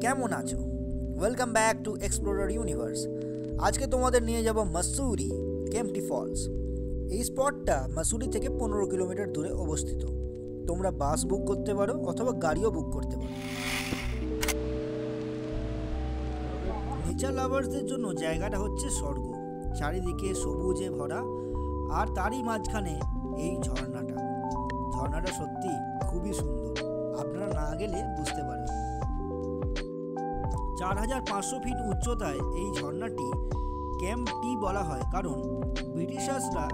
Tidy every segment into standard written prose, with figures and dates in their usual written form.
কেমন আছো? Welcome back to explorer universe. আজকে তোমাদের নিয়ে যাব মাসুরি কেম্পটি ফলস। এই স্পটটা মাসুরি থেকে 15 কিলোমিটার দূরে অবস্থিত। তোমরা বাস বুক করতে পারো অথবা গাড়িও বুক করতে পারো। নেচার লাভার্সদের জন্য জায়গাটা হচ্ছে স্বর্গ। চারিদিকে সবুজে ভরা, আর তারই মাঝখানে এই ঝর্ণাটা সত্যি খুবই সুন্দর। আপনারা না গেলে বুঝতে পারবেন। 4500 ফিট উচ্চতায় এই ঝর্ণাটি ক্যাম্প টি বলা হয়, কারণ ব্রিটিশার্সরা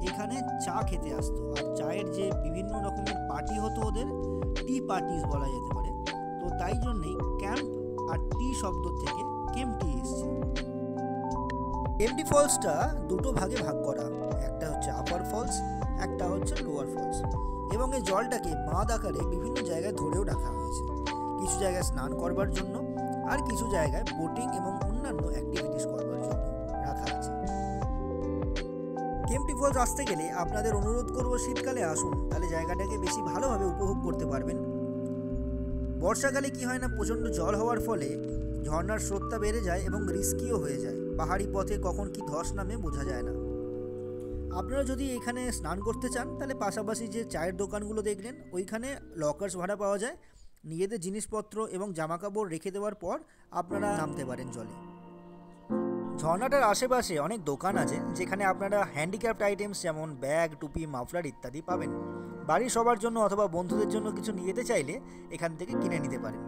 এখানে চা খেতে আসতো, আর চায়ের যে বিভিন্ন রকমের পার্টি হতো ওদের টি পার্টিস বলা যেতে পারে। তো তাই জন্যেই ক্যাম্প আর টি শব্দ থেকে কেম্পটি এসছে। কেম্পটি ফলসটা দুটো ভাগে ভাগ করা, একটা হচ্ছে আপার ফলস, একটা হচ্ছে লোয়ার ফলস, এবং এই জলটাকে বাঁধ আকারে বিভিন্ন জায়গায় ধরেও রাখা হয়েছে। কিছু জায়গায় স্নান করবার জন্য, আর কিছু জায়গায় বোটিং এবং অন্যান্য অ্যাক্টিভিটিস করবার জন্য রাখা আছে। কেম্পটি ফলস আসতে গেলে আপনাদের অনুরোধ করব শীতকালে আসুন, তাহলে জায়গাটাকে বেশি ভালোভাবে উপভোগ করতে পারবেন। বর্ষাকালে কি হয় না, প্রচণ্ড জল হওয়ার ফলে ঝর্ণার স্রোতটা বেড়ে যায় এবং রিস্কিও হয়ে যায়। পাহাড়ি পথে কখন কি ধস নামে বোঝা যায় না। আপনারা যদি এখানে স্নান করতে চান, তাহলে পাশাপাশি যে চায়ের দোকানগুলো দেখলেন, ওইখানে লকার্স ভাড়া পাওয়া যায়। নিজেদের জিনিসপত্র এবং জামাকাপড় রেখে দেওয়ার পর আপনারা নামতে পারেন জলে। ঝর্ণাটার আশেপাশে অনেক দোকান আছে, যেখানে আপনারা হ্যান্ডিক্রাফট আইটেমস যেমন ব্যাগ, টুপি, মাফলার ইত্যাদি পাবেন। বাড়ির সবার জন্য অথবা বন্ধুদের জন্য কিছু নিয়ে যেতে চাইলে এখান থেকে কিনে নিতে পারেন।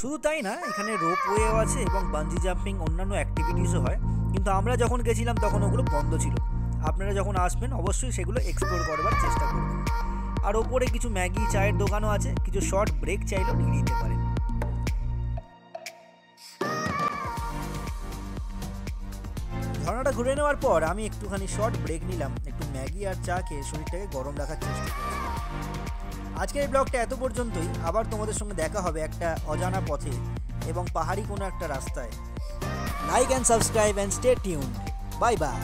শুধু তাই না, এখানে রোপওয়েও আছে এবং বাঞ্জি জাম্পিং অন্যান্য অ্যাক্টিভিটিসও হয়, কিন্তু আমরা যখন গেছিলাম তখন ওগুলো বন্ধ ছিল। আপনারা যখন আসবেন অবশ্যই সেগুলো এক্সপ্লোর করবার চেষ্টা করবেন। আর ওপরে কিছু ম্যাগি চায়ের দোকানও আছে, কিছু শর্ট ব্রেক চাইলেও নিয়ে নিতে পারেন। ঝর্ণাটা ঘুরে নেওয়ার পর আমি একটুখানি শর্ট ব্রেক নিলাম, একটু ম্যাগি আর চা খেয়ে শরীরটাকে গরম রাখার চেষ্টা করলাম। আজকের ব্লগটা এত পর্যন্তই। আবার তোমাদের সঙ্গে দেখা হবে একটা অজানা পথে এবং পাহাড়ি কোনো একটা রাস্তায়। Like and subscribe and stay tuned. Bye bye.